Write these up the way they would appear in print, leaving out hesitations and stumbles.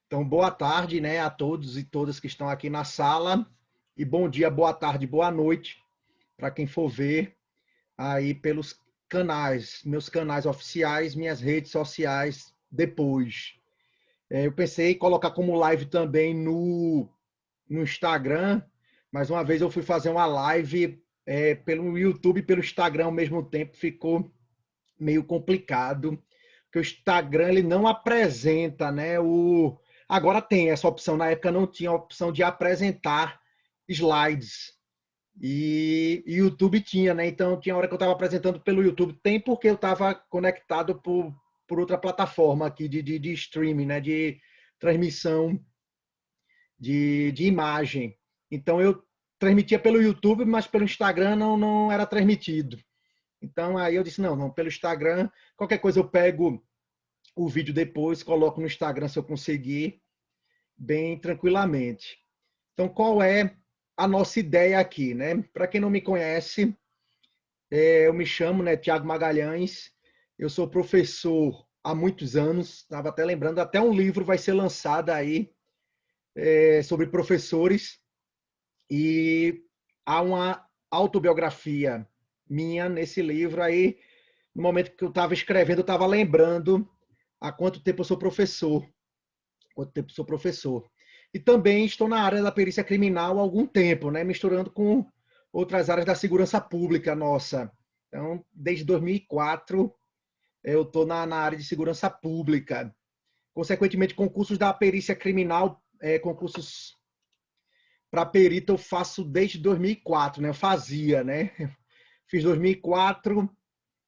Então, boa tarde, né, a todos e todas que estão aqui na sala. E bom dia, boa tarde, boa noite para quem for ver aí pelos canais, meus canais oficiais, minhas redes sociais depois. Eu pensei em colocar como live também no Instagram, mas uma vez eu fui fazer uma live pelo YouTube e pelo Instagram ao mesmo tempo, ficou meio complicado, porque o Instagram ele não apresenta, né? Agora tem essa opção, na época não tinha a opção de apresentar slides. E YouTube tinha, né? Então tinha hora que eu estava apresentando pelo YouTube, tem porque eu estava conectado por outra plataforma aqui de streaming, né? De transmissão de imagem. Então eu transmitia pelo YouTube, mas pelo Instagram não era transmitido. Então aí eu disse, não, pelo Instagram, qualquer coisa eu pego o vídeo depois, coloco no Instagram se eu conseguir, bem tranquilamente. Então qual é a nossa ideia aqui, né? Para quem não me conhece, eu me chamo, né, Tiago Magalhães, eu sou professor há muitos anos, estava até lembrando, até um livro vai ser lançado aí sobre professores, e há uma autobiografia minha nesse livro aí. No momento que eu estava escrevendo, eu estava lembrando há quanto tempo eu sou professor. Quanto tempo eu sou professor. E também estou na área da perícia criminal há algum tempo, né? Misturando com outras áreas da segurança pública nossa. Então, desde 2004, eu estou na área de segurança pública. Consequentemente, concursos da perícia criminal, concursos para perito eu faço desde 2004, né? Eu fazia, né? Fiz 2004,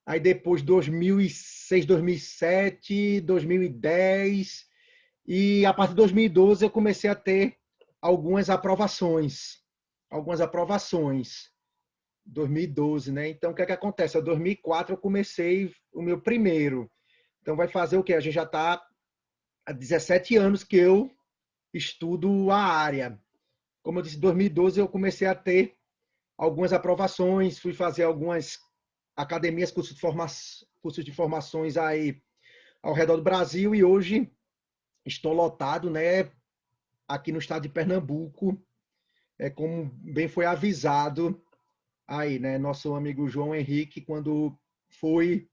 aí depois 2006, 2007, 2010, e a partir de 2012 eu comecei a ter algumas aprovações. Algumas aprovações. 2012, né? Então, o que é que acontece? Em 2004 eu comecei o meu primeiro. Então, vai fazer o quê? A gente já está há 17 anos que eu estudo a área. Como eu disse, em 2012 eu comecei a ter algumas aprovações, fui fazer algumas academias, cursos de formações aí ao redor do Brasil, e hoje estou lotado, né, aqui no estado de Pernambuco, como bem foi avisado aí, né, nosso amigo João Henrique, quando foi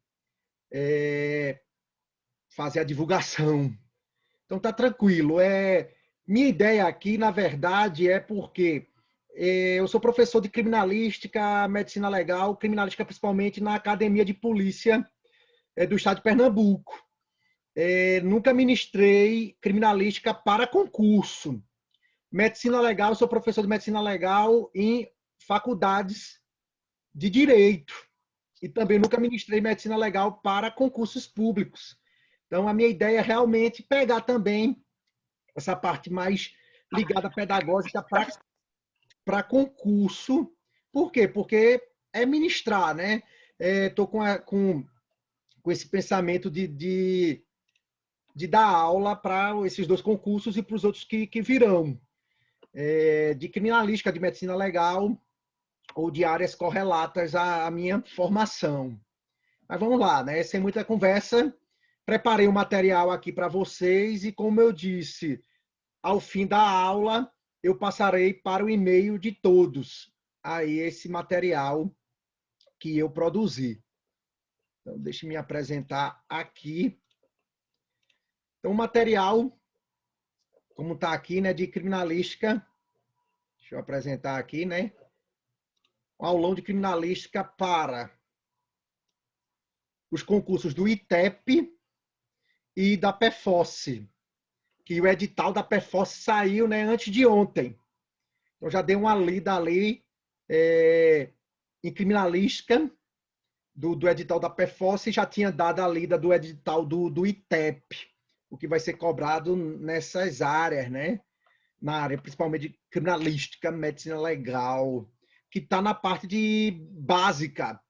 fazer a divulgação. Então tá tranquilo. Minha ideia aqui, na verdade, é porque eu sou professor de criminalística, medicina legal, criminalística principalmente na Academia de Polícia do Estado de Pernambuco. Nunca ministrei criminalística para concurso. Medicina legal, eu sou professor de medicina legal em faculdades de direito. E também nunca ministrei medicina legal para concursos públicos. Então, a minha ideia é realmente pegar também essa parte mais ligada à pedagógica para concurso. Por quê? Porque é ministrar, né? Estou com esse pensamento de dar aula para esses dois concursos e para os outros que virão. De criminalística, de medicina legal ou de áreas correlatas à minha formação. Mas vamos lá, né? Sem muita conversa, preparei o material aqui para vocês e, como eu disse, ao fim da aula, eu passarei para o e-mail de todos aí esse material que eu produzi. Então, deixe me apresentar aqui. Então, o material, como está aqui, né, de criminalística, deixa eu apresentar aqui, né? Um aulão de criminalística para os concursos do ITEP e da PEFOSSE, que o edital da PEFOSSE saiu, né, antes de ontem. Então, já dei uma lida ali em criminalística do edital da PEFOSSE, e já tinha dado a lida do edital do ITEP, o que vai ser cobrado nessas áreas, né? Na área principalmente de criminalística, medicina legal, que está na parte de básica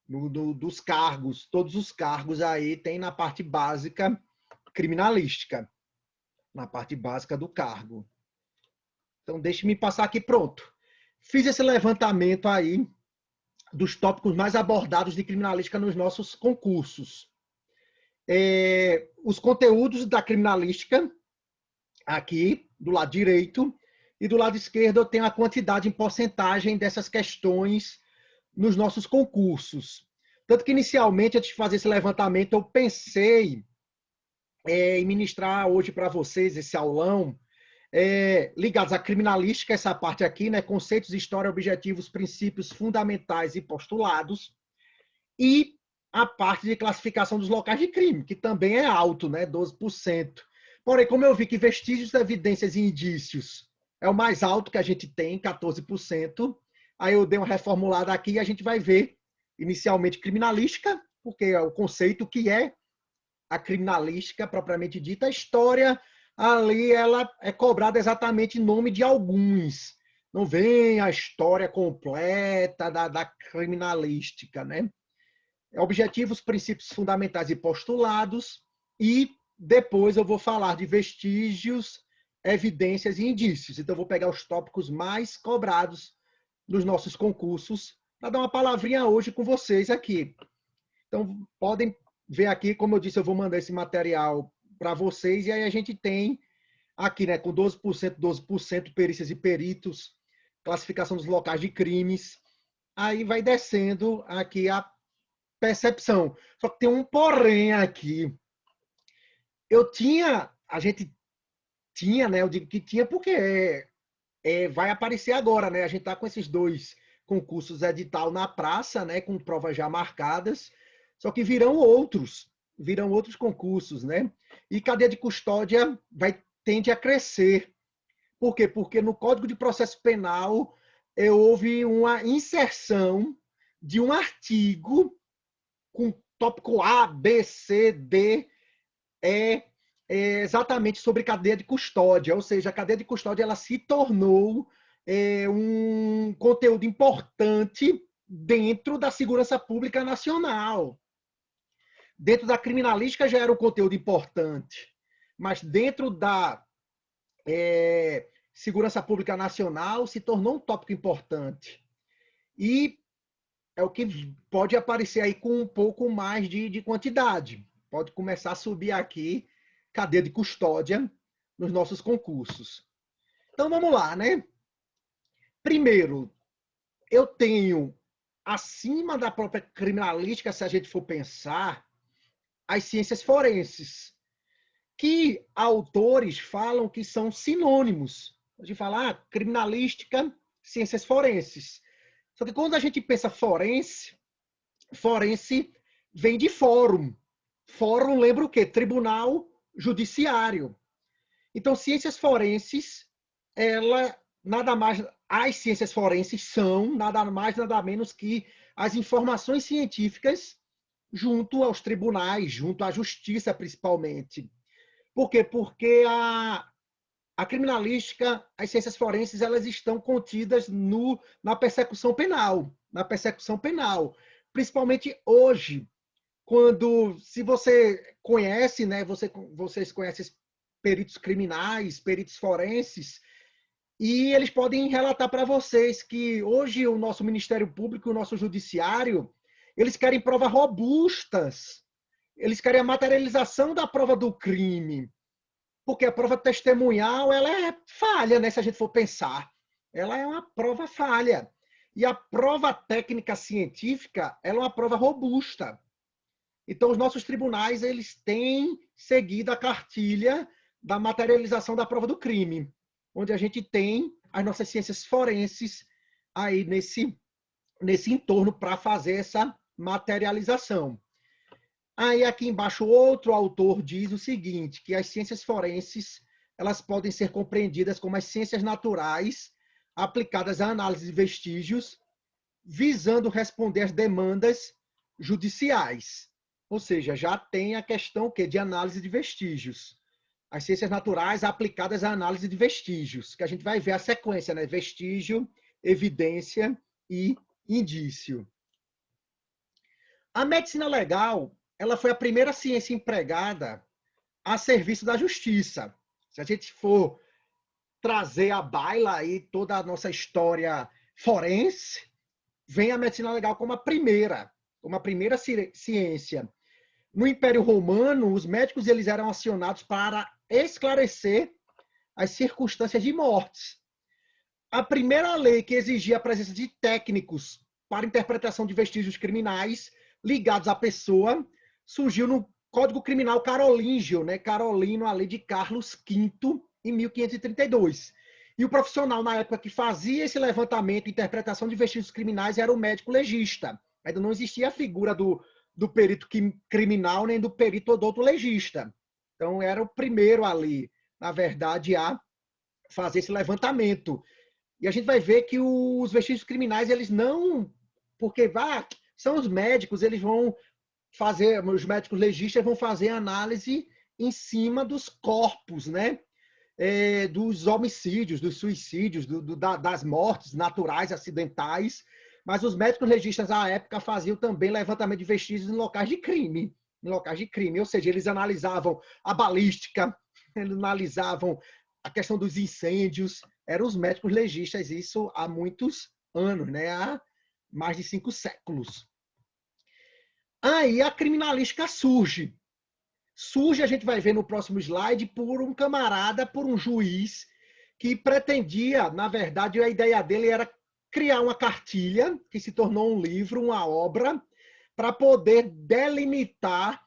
dos cargos. Todos os cargos aí tem na parte básica criminalística, na parte básica do cargo. Então, deixe-me passar aqui, pronto. Fiz esse levantamento aí dos tópicos mais abordados de criminalística nos nossos concursos. Os conteúdos da criminalística, aqui do lado direito, e do lado esquerdo eu tenho a quantidade em porcentagem dessas questões nos nossos concursos. Tanto que, inicialmente, antes de fazer esse levantamento, eu pensei em ministrar hoje para vocês esse aulão ligados à criminalística, essa parte aqui, né? Conceitos, história, objetivos, princípios fundamentais e postulados, e a parte de classificação dos locais de crime, que também é alto, né? 12%. Porém, como eu vi que vestígios, evidências e indícios é o mais alto que a gente tem, 14%, aí eu dei uma reformulada aqui e a gente vai ver, inicialmente, criminalística, porque é o conceito que é a criminalística propriamente dita. A história, ali, ela é cobrada exatamente em nome de alguns. Não vem a história completa da criminalística, né? Objetivos, princípios fundamentais e postulados, e depois eu vou falar de vestígios, evidências e indícios. Então, eu vou pegar os tópicos mais cobrados nos nossos concursos para dar uma palavrinha hoje com vocês aqui. Então, podem ver aqui, como eu disse, eu vou mandar esse material para vocês, e aí a gente tem aqui, né, com 12%, perícias e peritos, classificação dos locais de crimes, aí vai descendo aqui a percepção. Só que tem um porém aqui. A gente tinha, né, eu digo que tinha porque vai aparecer agora, né, a gente está com esses 2 concursos edital na praça, né, com provas já marcadas, só que virão outros concursos, né? E cadeia de custódia tende a crescer. Por quê? Porque no Código de Processo Penal houve uma inserção de um artigo com tópico A, B, C, D, exatamente sobre cadeia de custódia. Ou seja, a cadeia de custódia ela se tornou um conteúdo importante dentro da segurança pública nacional. Dentro da criminalística já era um conteúdo importante, mas dentro da segurança pública nacional se tornou um tópico importante. E é o que pode aparecer aí com um pouco mais de quantidade. Pode começar a subir aqui cadeia de custódia nos nossos concursos. Então vamos lá, né? Primeiro, eu tenho, acima da própria criminalística, se a gente for pensar, as ciências forenses, que autores falam que são sinônimos. A gente fala criminalística, ciências forenses. Só que quando a gente pensa forense vem de fórum. Fórum lembra o quê? Tribunal judiciário. Então, ciências forenses, as ciências forenses são nada mais, nada menos que as informações científicas junto aos tribunais, junto à justiça, principalmente. Por quê? Porque a criminalística, as ciências forenses, elas estão contidas na persecução penal. Principalmente hoje, se você conhece, né, vocês conhecem peritos criminais, peritos forenses, e eles podem relatar para vocês que hoje o nosso Ministério Público, o nosso Judiciário, eles querem provas robustas. Eles querem a materialização da prova do crime. Porque a prova testemunhal, ela é falha, né? Se a gente for pensar. Ela é uma prova falha. E a prova técnica científica, ela é uma prova robusta. Então, os nossos tribunais, eles têm seguido a cartilha da materialização da prova do crime, onde a gente tem as nossas ciências forenses aí nesse entorno para fazer essa materialização. Aí aqui embaixo outro autor diz o seguinte, que as ciências forenses elas podem ser compreendidas como as ciências naturais aplicadas à análise de vestígios, visando responder às demandas judiciais. Ou seja, já tem a questão de análise de vestígios. As ciências naturais aplicadas à análise de vestígios, que a gente vai ver a sequência, né? Vestígio, evidência e indício. A medicina legal, ela foi a primeira ciência empregada a serviço da justiça. Se a gente for trazer à baila aí toda a nossa história forense, vem a medicina legal como a primeira ciência. No Império Romano, os médicos eles eram acionados para esclarecer as circunstâncias de mortes. A primeira lei que exigia a presença de técnicos para interpretação de vestígios criminais ligados à pessoa surgiu no Código Criminal Carolíngio, né? Carolino, a lei de Carlos V, em 1532. E o profissional, na época, que fazia esse levantamento e interpretação de vestígios criminais era o médico legista. Ainda não existia a figura do perito criminal nem do perito odontolegista. Então, era o primeiro ali, na verdade, a fazer esse levantamento. E a gente vai ver que os vestígios criminais, eles não... Porque são os médicos, eles vão fazer... Os médicos legistas vão fazer análise em cima dos corpos, né? Dos homicídios, dos suicídios, das mortes naturais, acidentais. Mas os médicos legistas, à época, faziam também levantamento de vestígios em locais de crime. Ou seja, eles analisavam a balística, eles analisavam a questão dos incêndios. Eram os médicos legistas, isso há muitos anos, né? Há mais de 5 séculos. Aí a criminalística surge. A gente vai ver no próximo slide, por um camarada, por um juiz, que pretendia, na verdade, a ideia dele era criar uma cartilha, que se tornou um livro, uma obra, para poder delimitar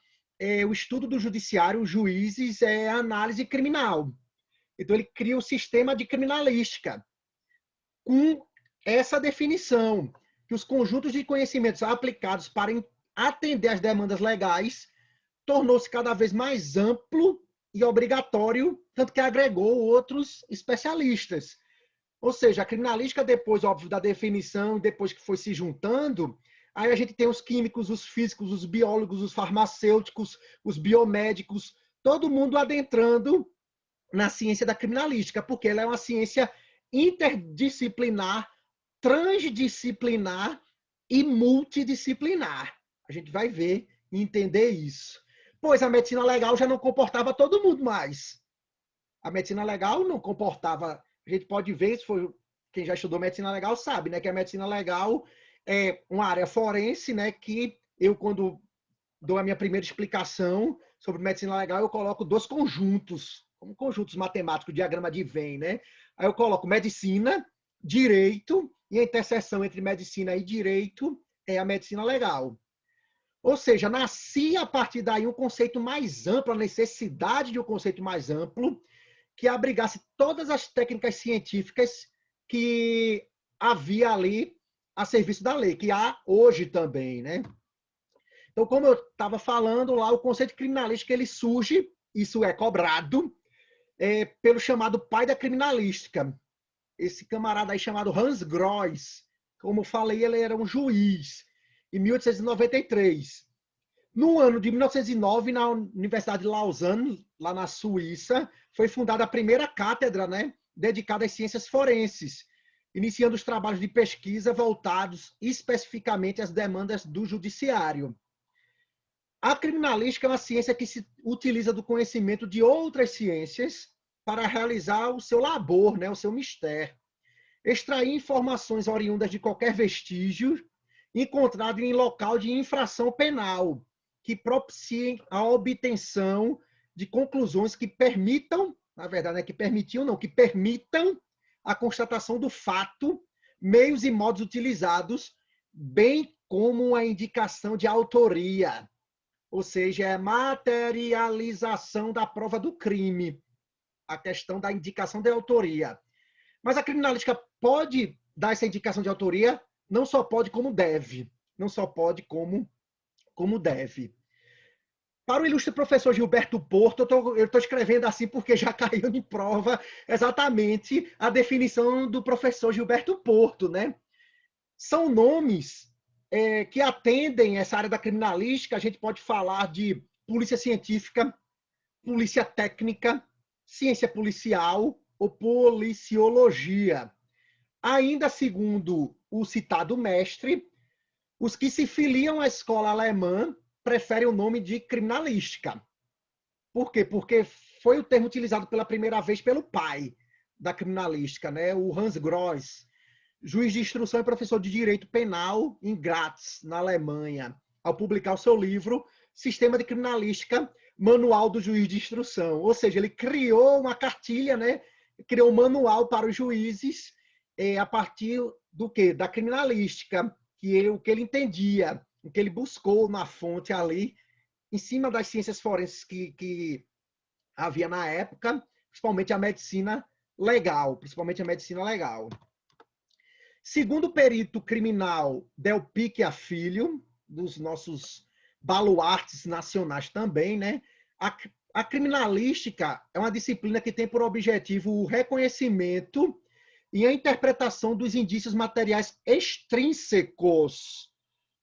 o estudo do judiciário, os juízes, a análise criminal. Então, ele cria o sistema de criminalística, com essa definição, que os conjuntos de conhecimentos aplicados para atender às demandas legais tornou-se cada vez mais amplo e obrigatório, tanto que agregou outros especialistas. Ou seja, a criminalística, depois, óbvio, da definição, depois que foi se juntando, aí a gente tem os químicos, os físicos, os biólogos, os farmacêuticos, os biomédicos, todo mundo adentrando na ciência da criminalística, porque ela é uma ciência interdisciplinar, transdisciplinar e multidisciplinar. A gente vai ver e entender isso. Pois a medicina legal já não comportava todo mundo mais. A medicina legal não comportava... A gente pode ver, se for, quem já estudou medicina legal sabe, né, que a medicina legal é uma área forense, né, que eu, quando dou a minha primeira explicação sobre medicina legal, eu coloco 2 conjuntos, como conjuntos matemáticos, diagrama de Venn, né? Aí eu coloco medicina, direito, e a interseção entre medicina e direito é a medicina legal. Ou seja, nascia a partir daí um conceito mais amplo, a necessidade de um conceito mais amplo, que abrigasse todas as técnicas científicas que havia ali a serviço da lei, que há hoje também, né? Então, como eu estava falando lá, o conceito criminalístico ele surge, isso é cobrado, pelo chamado pai da criminalística. Esse camarada aí chamado Hans Gross, como eu falei, ele era um juiz, em 1893. No ano de 1909, na Universidade de Lausanne, lá na Suíça, foi fundada a primeira cátedra, né, dedicada às ciências forenses, iniciando os trabalhos de pesquisa voltados especificamente às demandas do judiciário. A criminalística é uma ciência que se utiliza do conhecimento de outras ciências para realizar o seu labor, né, o seu mistério. Extrair informações oriundas de qualquer vestígio encontrado em local de infração penal, que propiciem a obtenção de conclusões que permitam, na verdade, que permitam a constatação do fato, meios e modos utilizados, bem como a indicação de autoria, ou seja, é a materialização da prova do crime, a questão da indicação de autoria. Mas a criminalística pode dar essa indicação de autoria, não só pode como deve. Não só pode como deve. Para o ilustre professor Gilberto Porto, eu estou escrevendo assim porque já caiu em prova exatamente a definição do professor Gilberto Porto, né? São nomes que atendem essa área da criminalística. A gente pode falar de polícia científica, polícia técnica, ciência policial ou policiologia. Ainda segundo o citado mestre, os que se filiam à escola alemã preferem o nome de criminalística. Por quê? Porque foi o termo utilizado pela primeira vez pelo pai da criminalística, né? O Hans Gross, juiz de instrução e professor de direito penal em Graz, na Alemanha, ao publicar o seu livro Sistema de Criminalística, Manual do Juiz de Instrução. Ou seja, ele criou uma cartilha, né, criou um manual para os juízes a partir do quê? Da criminalística, o que ele entendia, o que ele buscou na fonte ali, em cima das ciências forenses que havia na época, principalmente a medicina legal, Segundo o perito criminal Delpique Filho, dos nossos baluartes nacionais também, né? A criminalística é uma disciplina que tem por objetivo o reconhecimento e a interpretação dos indícios materiais extrínsecos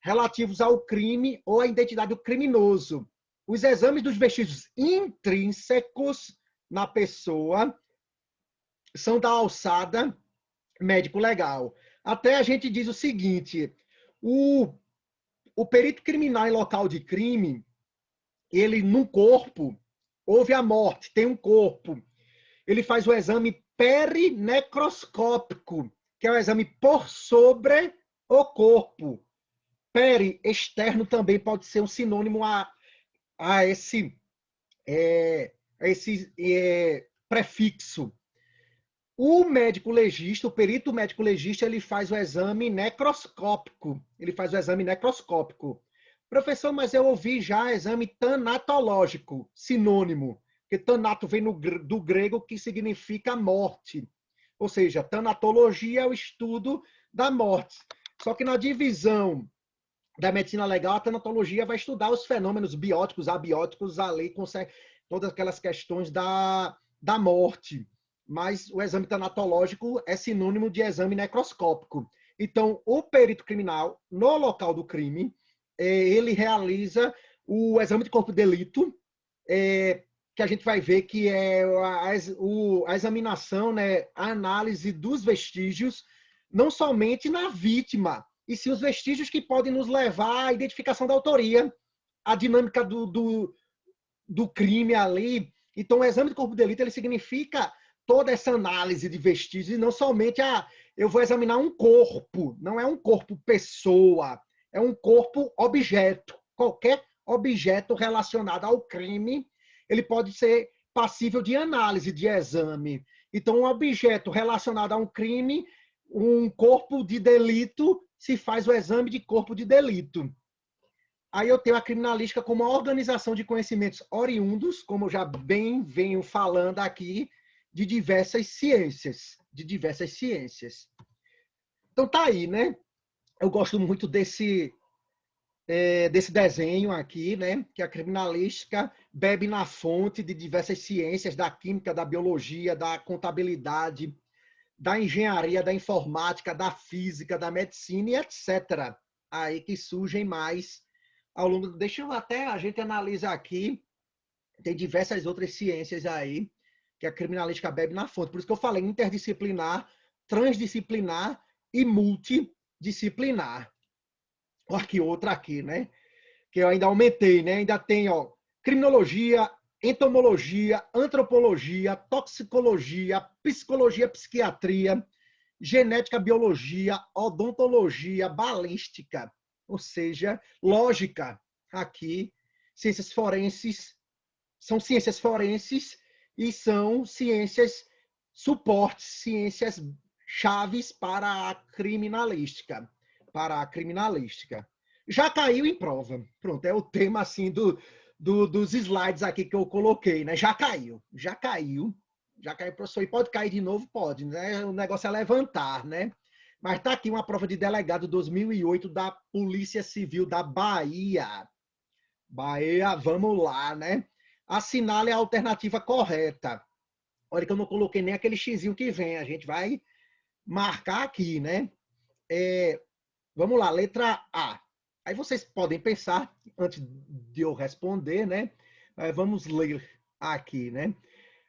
relativos ao crime ou à identidade do criminoso. Os exames dos vestígios intrínsecos na pessoa são da alçada médico-legal. Até a gente diz o seguinte, o perito criminal em local de crime, ele num corpo, houve a morte, tem um corpo, ele faz o exame perinecroscópico, que é o exame por sobre o corpo. Peri, externo, também pode ser um sinônimo a esse prefixo. O médico legista, o perito médico legista, ele faz o exame necroscópico. Professor, mas eu ouvi já exame tanatológico, sinônimo, porque tanato vem do grego, que significa morte. Ou seja, tanatologia é o estudo da morte. Só que na divisão da medicina legal, a tanatologia vai estudar os fenômenos bióticos, abióticos, a lei consegue todas aquelas questões da morte. Mas o exame tanatológico é sinônimo de exame necroscópico. Então, o perito criminal, no local do crime, ele realiza o exame de corpo de delito, que a gente vai ver que é a examinação, né, a análise dos vestígios, não somente na vítima, e sim os vestígios que podem nos levar à identificação da autoria, a dinâmica do crime ali. Então, o exame de corpo de delito, ele significa toda essa análise de vestígios, e não somente eu vou examinar um corpo, não é um corpo pessoa, é um corpo objeto. Qualquer objeto relacionado ao crime, ele pode ser passível de análise, de exame. Então, um objeto relacionado a um crime, um corpo de delito, se faz o exame de corpo de delito. Aí eu tenho a criminalística como uma organização de conhecimentos oriundos, como eu já bem venho falando aqui, de diversas ciências. Então tá aí, né? Eu gosto muito desse desenho aqui, né? Que a criminalística bebe na fonte de diversas ciências, da química, da biologia, da contabilidade, da engenharia, da informática, da física, da medicina e etc. Aí que surgem mais ao longo. Deixa eu até, a gente analisa aqui, tem diversas outras ciências aí que a criminalística bebe na fonte. Por isso que eu falei interdisciplinar, transdisciplinar e multidisciplinar. Olha que outra aqui, né? Que eu ainda aumentei, né? Ainda tem, ó, criminologia, entomologia, antropologia, toxicologia, psicologia, psiquiatria, genética, biologia, odontologia, balística, ou seja, lógica. Aqui, ciências forenses, são ciências forenses e são ciências suportes, ciências chaves para a criminalística. Já caiu em prova. Pronto, é o tema assim dos slides aqui que eu coloquei, né? Já caiu, professor. E pode cair de novo? Pode, né? O negócio é levantar, né? Mas tá aqui uma prova de delegado 2008 da Polícia Civil da Bahia. Vamos lá, né? Assinale a alternativa correta. Olha que eu não coloquei nem aquele xizinho que vem. A gente vai marcar aqui, né? Vamos lá, letra A. Aí vocês podem pensar, antes de eu responder, né? Vamos ler aqui, né?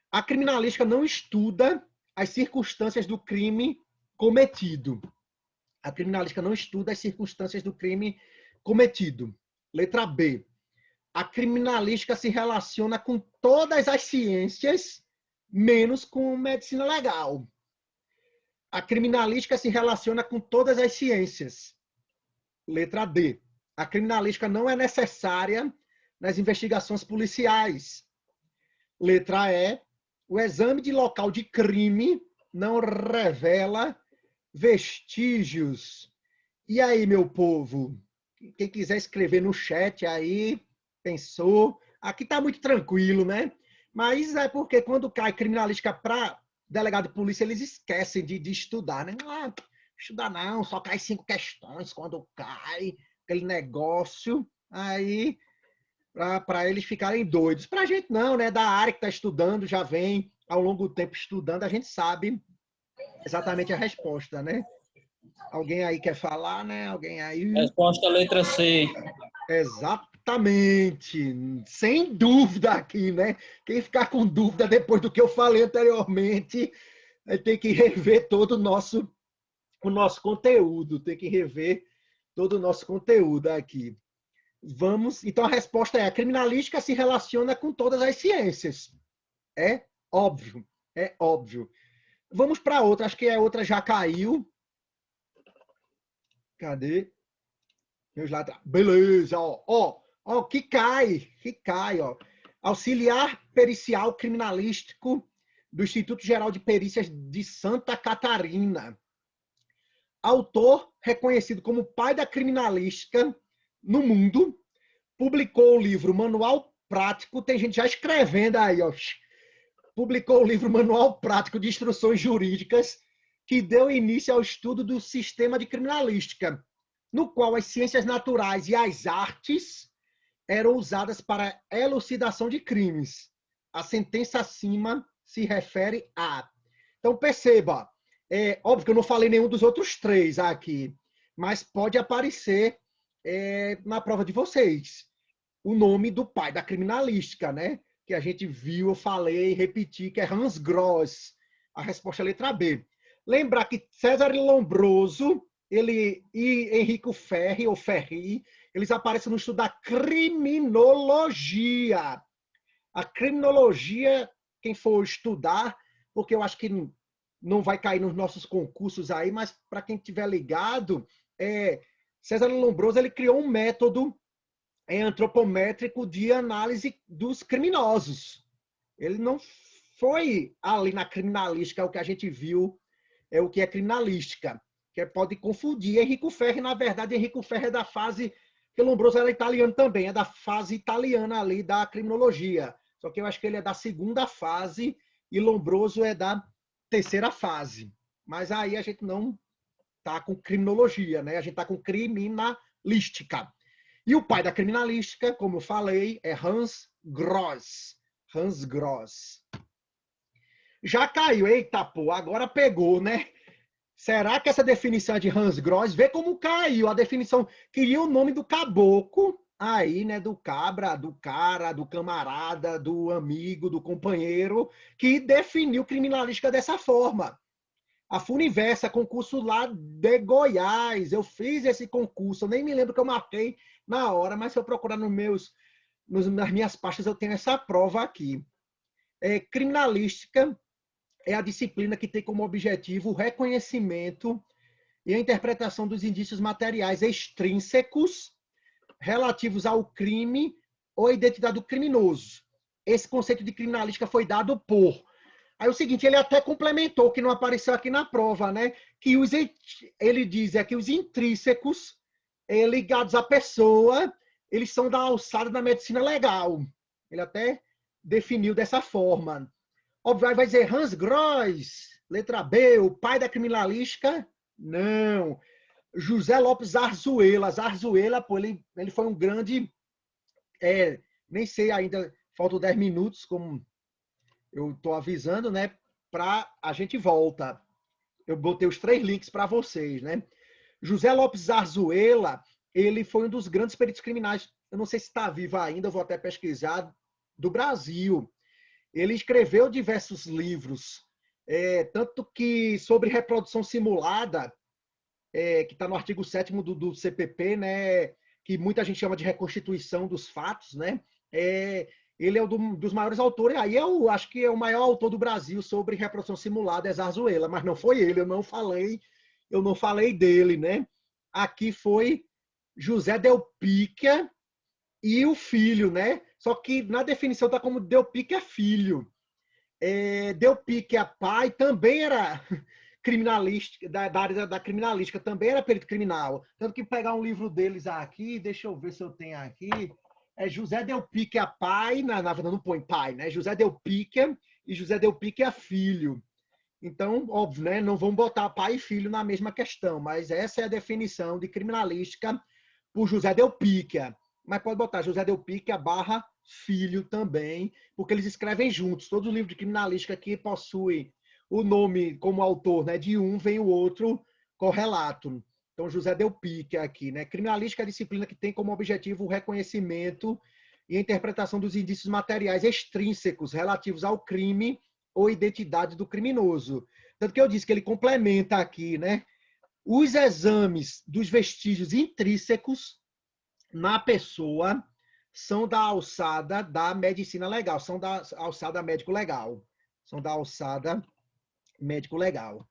A criminalística não estuda as circunstâncias do crime cometido. Letra B. A criminalística se relaciona com todas as ciências, menos com medicina legal. A criminalística se relaciona com todas as ciências. Letra D. A criminalística não é necessária nas investigações policiais. Letra E. o exame de local de crime não revela vestígios. E aí, meu povo? Quem quiser escrever no chat aí, pensou. Aqui está muito tranquilo, né? Mas é porque quando cai criminalística para delegado de polícia, eles esquecem de estudar, né? Ah, estudar não, só cai 5 questões quando cai aquele negócio. Aí, para eles ficarem doidos. Para a gente não, né? Da área que está estudando, já vem ao longo do tempo estudando, a gente sabe exatamente a resposta, né? Alguém aí quer falar, né? Alguém aí? Resposta letra C. Exatamente. Sem dúvida aqui, né? Quem ficar com dúvida depois do que eu falei anteriormente, vai ter que rever todo o nosso conteúdo, tem que rever todo o nosso conteúdo aqui. Vamos, então a resposta é: a criminalística se relaciona com todas as ciências. É óbvio, é óbvio. Vamos para outra, acho que a outra já caiu. Cadê? Meus lados. Beleza, ó, que cai, ó. Auxiliar pericial criminalístico do Instituto Geral de Perícias de Santa Catarina. Autor reconhecido como pai da criminalística no mundo, publicou o livro Manual Prático, tem gente já escrevendo aí, ó. Publicou o livro Manual Prático de Instruções Jurídicas, que deu início ao estudo do sistema de criminalística, no qual as ciências naturais e as artes eram usadas para elucidação de crimes. A sentença acima se refere a... Então, perceba, é óbvio que eu não falei nenhum dos outros 3 aqui, mas pode aparecer na prova de vocês o nome do pai da criminalística, né? Que a gente viu, eu falei, repeti, que é Hans Gross. A resposta é a letra B. Lembrar que César Lombroso, ele e Henrico Ferri, ou Ferri, eles aparecem no estudo da criminologia. A criminologia, quem for estudar, porque eu acho que não vai cair nos nossos concursos aí, mas para quem estiver ligado, César Lombroso ele criou um método antropométrico de análise dos criminosos. Ele não foi ali na criminalística, o que a gente viu é o que é criminalística, que pode confundir. Enrico Ferri, na verdade, Enrico Ferri é da fase, que Lombroso era italiano também, é da fase italiana ali da criminologia. Só que eu acho que ele é da segunda fase e Lombroso é da terceira fase. Mas aí a gente não está com criminologia, né? A gente está com criminalística. E o pai da criminalística, como eu falei, é Hans Gross. Hans Gross. Já caiu, eita pô, agora pegou, né? Será que essa definição é de Hans Gross? Vê como caiu. A definição queria o nome do caboclo, aí, né? Do cabra, do cara, do camarada, do amigo, do companheiro, que definiu criminalística dessa forma. A Funiversa, concurso lá de Goiás. Eu fiz esse concurso, eu nem me lembro que eu marquei na hora, mas se eu procurar nas minhas pastas, eu tenho essa prova aqui. Criminalística é a disciplina que tem como objetivo o reconhecimento e a interpretação dos indícios materiais extrínsecos relativos ao crime ou à identidade do criminoso. Esse conceito de criminalística foi dado por... Aí o seguinte, ele até complementou, que não apareceu aqui na prova, né? Que ele diz que os intrínsecos ligados à pessoa, eles são da alçada da medicina legal. Ele até definiu dessa forma. Óbvio, vai dizer Hans Gross, letra B, o pai da criminalística? Não. José Lopes Arzuela. Arzuela, pô, ele foi um grande... nem sei ainda, faltam 10 minutos, como eu estou avisando, né? Para a gente volta. Eu botei os 3 links para vocês, né? José Lopes Arzuela, ele foi um dos grandes peritos criminais, eu não sei se está vivo ainda, eu vou até pesquisar, do Brasil. Ele escreveu diversos livros, tanto que sobre reprodução simulada, que está no artigo 7º do CPP, né, que muita gente chama de reconstituição dos fatos, né? Ele é um dos maiores autores, aí eu acho que é o maior autor do Brasil sobre reprodução simulada, é Zarzuela, mas não foi ele, eu não falei dele, né? Aqui foi José Delpica e o filho, né? Só que na definição está como Delpica filho. Delpíquia pai também era criminalística, da área da criminalística, também era perito criminal. Tanto que pegar um livro deles aqui, deixa eu ver se eu tenho aqui, é José Delpíquia pai, na verdade não põe pai, né? José Delpíquia e José Delpíquia filho. Então, óbvio, né? Não vão botar pai e filho na mesma questão, mas essa é a definição de criminalística por José Delpíquia. Mas pode botar José Delpíquia barra filho também, porque eles escrevem juntos. Todo livro de criminalística que possui o nome como autor, né, de um, vem o outro correlato. Então, José Delpíquia aqui, né? Criminalística é a disciplina que tem como objetivo o reconhecimento e a interpretação dos indícios materiais extrínsecos relativos ao crime ou identidade do criminoso. Tanto que eu disse que ele complementa aqui, né? Os exames dos vestígios intrínsecos na pessoa são da alçada da medicina legal, são da alçada médico-legal. São da alçada médico-legal.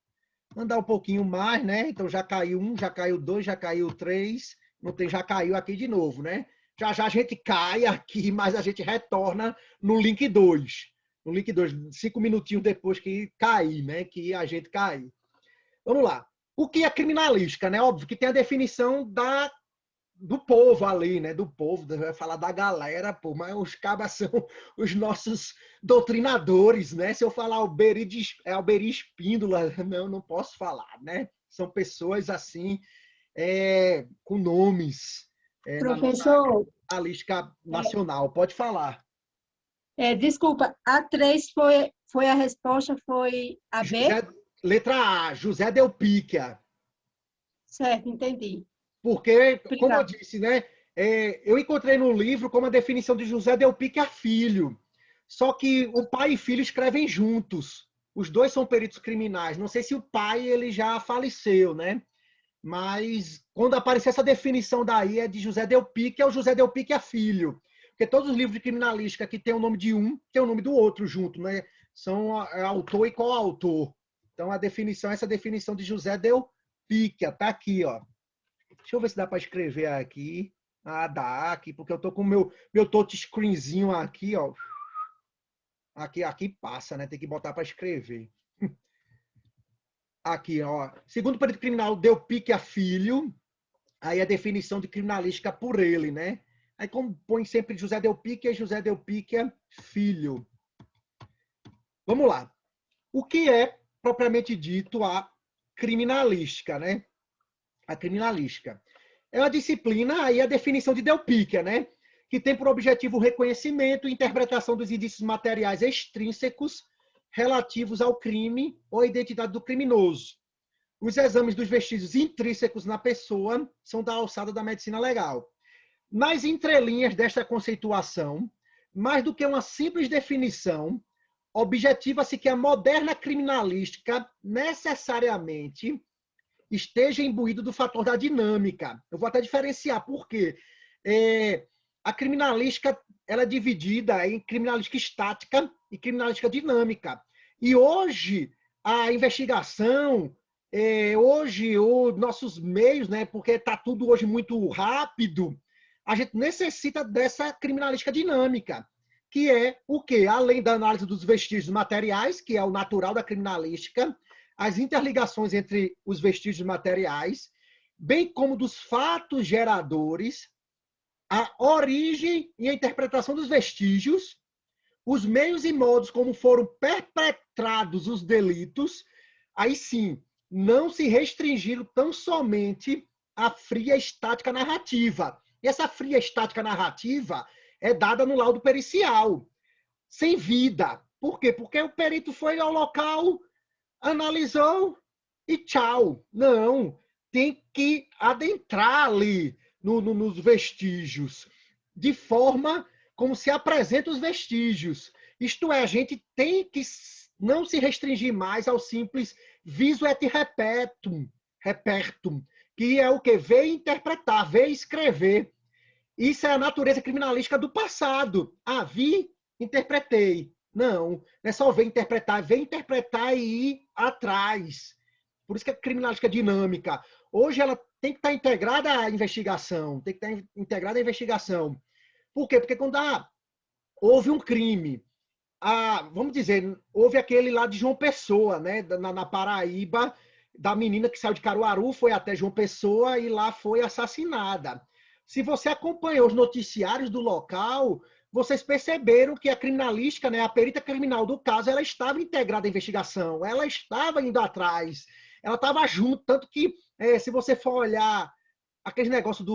Andar um pouquinho mais, né? Então já caiu um, já caiu dois, já caiu três, não tem, já caiu aqui de novo, né? Já já a gente cai aqui, mas a gente retorna no link 2. No link 2, 5 minutinhos depois que cair, né? Que a gente cai. Vamos lá. O que é criminalística, né? Óbvio que tem a definição do povo ali, né? Do povo, vai falar da galera, pô, mas os cabas são os nossos doutrinadores, né? Se eu falar Alberi Espíndola, não posso falar, né? São pessoas assim, com nomes na nossa Professor, lista nacional. Pode falar. desculpa, a 3 foi a resposta, foi a B? Letra A, José Delpíquia. Certo, entendi. Porque, como eu Obrigada. disse, né, eu encontrei no livro como a definição de José Delpíquia filho. Só que o pai e filho escrevem juntos. Os dois são peritos criminais. Não sei se o pai ele já faleceu, né? Mas quando aparecer essa definição daí é de José Delpíquia, é o José Delpíquia filho. Porque todos os livros de criminalística que tem o nome de um, tem o nome do outro junto, né? São autor e coautor. Então a definição, essa definição de José Delpíquia, tá aqui, ó. Deixa eu ver se dá para escrever aqui. Ah, dá aqui, porque eu tô com o meu touchscreenzinho aqui, ó. Aqui passa, né? Tem que botar para escrever. Aqui, ó. Segundo o perito criminal, Delpíquia filho. Aí a definição de criminalística por ele, né? Aí como põe sempre José Delpíquia filho. Vamos lá. O que é, propriamente dito, a criminalística, né? A criminalística. É uma disciplina, aí a definição de Delpíquia, né? Que tem por objetivo o reconhecimento e interpretação dos indícios materiais extrínsecos relativos ao crime ou à identidade do criminoso. Os exames dos vestígios intrínsecos na pessoa são da alçada da medicina legal. Nas entrelinhas desta conceituação, mais do que uma simples definição, objetiva-se que a moderna criminalística necessariamente esteja imbuído do fator da dinâmica. Eu vou até diferenciar, por quê? A criminalística ela é dividida em criminalística estática e criminalística dinâmica. E hoje, a investigação, hoje, os nossos meios, né, porque está tudo hoje muito rápido, a gente necessita dessa criminalística dinâmica, que é o quê? Além da análise dos vestígios materiais, que é o natural da criminalística, as interligações entre os vestígios materiais, bem como dos fatos geradores, a origem e a interpretação dos vestígios, os meios e modos como foram perpetrados os delitos, aí sim, não se restringiram tão somente à fria estática narrativa. E essa fria estática narrativa é dada no laudo pericial, sem vida. Por quê? Porque o perito foi ao local, analisou e tchau. Não, tem que adentrar ali nos vestígios, de forma como se apresentam os vestígios. Isto é, a gente tem que não se restringir mais ao simples viso et repertum, que é o que? Ver e interpretar, ver e escrever. Isso é a natureza criminalística do passado. Ah, vi, interpretei. Não, não é só ver interpretar e ir atrás. Por isso que a criminalística é dinâmica. Hoje ela tem que estar integrada à investigação, tem que estar integrada à investigação. Por quê? Porque quando houve um crime vamos dizer, houve aquele lá de João Pessoa, né, na Paraíba, da menina que saiu de Caruaru, foi até João Pessoa e lá foi assassinada. Se você acompanhou os noticiários do local, vocês perceberam que a criminalística, né, a perita criminal do caso, ela estava integrada à investigação, ela estava indo atrás, ela estava junto, tanto que, se você for olhar aquele negócio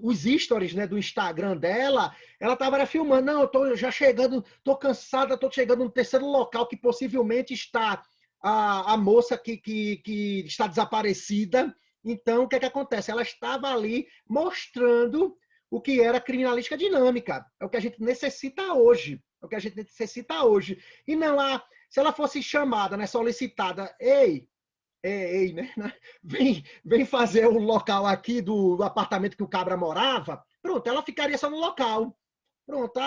os stories, né, do Instagram dela, ela estava filmando, não, eu tô já chegando, tô cansada, tô chegando no terceiro local que possivelmente está a moça que está desaparecida. Então, o que é que acontece? Ela estava ali mostrando o que era criminalística dinâmica. É o que a gente necessita hoje. É o que a gente necessita hoje. E não se ela fosse chamada, né, solicitada, ei, né? Vem fazer o local aqui do apartamento que o cabra morava. Pronto, ela ficaria só no local. Pronto,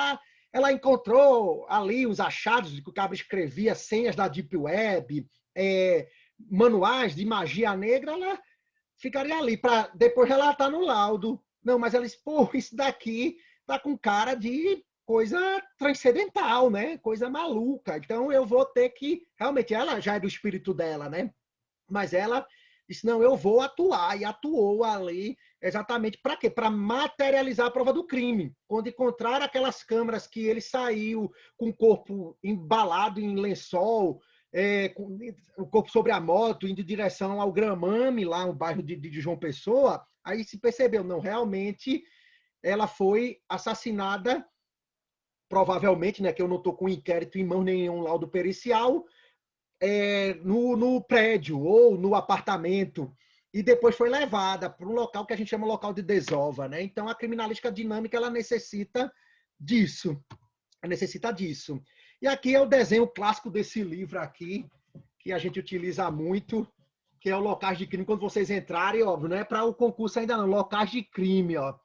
ela encontrou ali os achados de que o cabra escrevia senhas da Deep Web, manuais de magia negra, ela ficaria ali para depois relatar no laudo. Não, mas ela disse, pô, isso daqui tá com cara de coisa transcendental, né? Coisa maluca. Então eu vou ter que... Realmente, ela já é do espírito dela, né? Mas ela disse, não, eu vou atuar, e atuou ali exatamente para quê? Para materializar a prova do crime. Quando encontrar aquelas câmeras que ele saiu com o corpo embalado em lençol, com o corpo sobre a moto, indo em direção ao Gramame, lá no bairro de João Pessoa, aí se percebeu, não, realmente ela foi assassinada, provavelmente, né, que eu não estou com inquérito em mão, nenhum laudo pericial, no prédio ou no apartamento, e depois foi levada para um local que a gente chama local de desova, né? Então a criminalística dinâmica ela necessita disso, E aqui é o desenho clássico desse livro aqui, que a gente utiliza muito, que é o Locais de Crime. Quando vocês entrarem, óbvio, não é para o concurso ainda não, Locais de Crime, ó.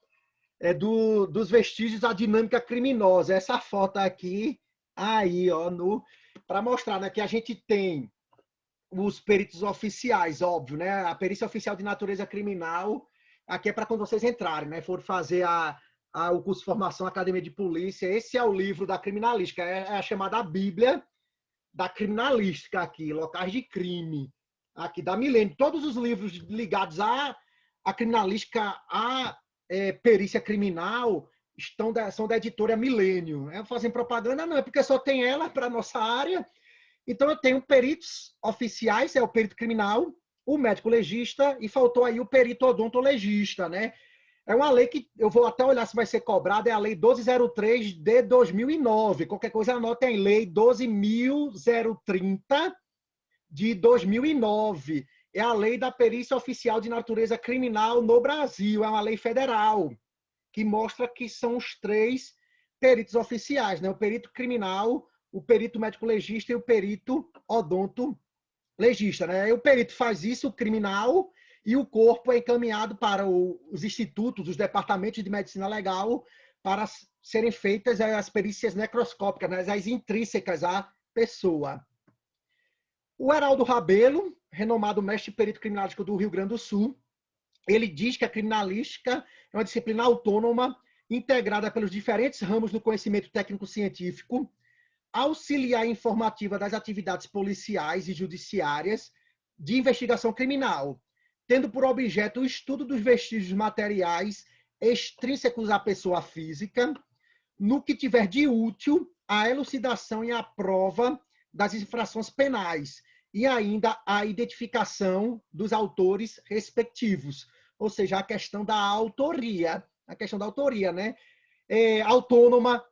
É dos vestígios da dinâmica criminosa. Essa foto aqui, aí, ó, para mostrar, né, que a gente tem os peritos oficiais, óbvio, né? A perícia oficial de natureza criminal, aqui é para quando vocês entrarem, né? For fazer o curso de formação Academia de Polícia. Esse é o livro da criminalística, é a chamada Bíblia da criminalística aqui, Locais de Crime, aqui da Milênio. Todos os livros ligados à criminalística, perícia criminal, são da editora Milênio. Fazem propaganda, não, é porque só tem ela para a nossa área. Então, eu tenho peritos oficiais, é o perito criminal, o médico legista, e faltou aí o perito odontologista, né? É uma lei que eu vou até olhar se vai ser cobrada, é a Lei 1203 de 2009. Qualquer coisa anota em Lei 12.030 de 2009. É a lei da perícia oficial de natureza criminal no Brasil, é uma lei federal, que mostra que são os 3 peritos oficiais, né? O perito criminal, o perito médico legista e o perito odontologista, né? O perito faz isso, o criminal, e o corpo é encaminhado para os institutos, os departamentos de medicina legal, para serem feitas as perícias necroscópicas, né? As intrínsecas à pessoa. O Heraldo Rabelo, renomado mestre perito criminalístico do Rio Grande do Sul, ele diz que a criminalística é uma disciplina autônoma, integrada pelos diferentes ramos do conhecimento técnico-científico, auxiliar e informativa das atividades policiais e judiciárias de investigação criminal, tendo por objeto o estudo dos vestígios materiais extrínsecos à pessoa física, no que tiver de útil a elucidação e a prova das infrações penais, e ainda a identificação dos autores respectivos, ou seja, a questão da autoria, né? Autônoma,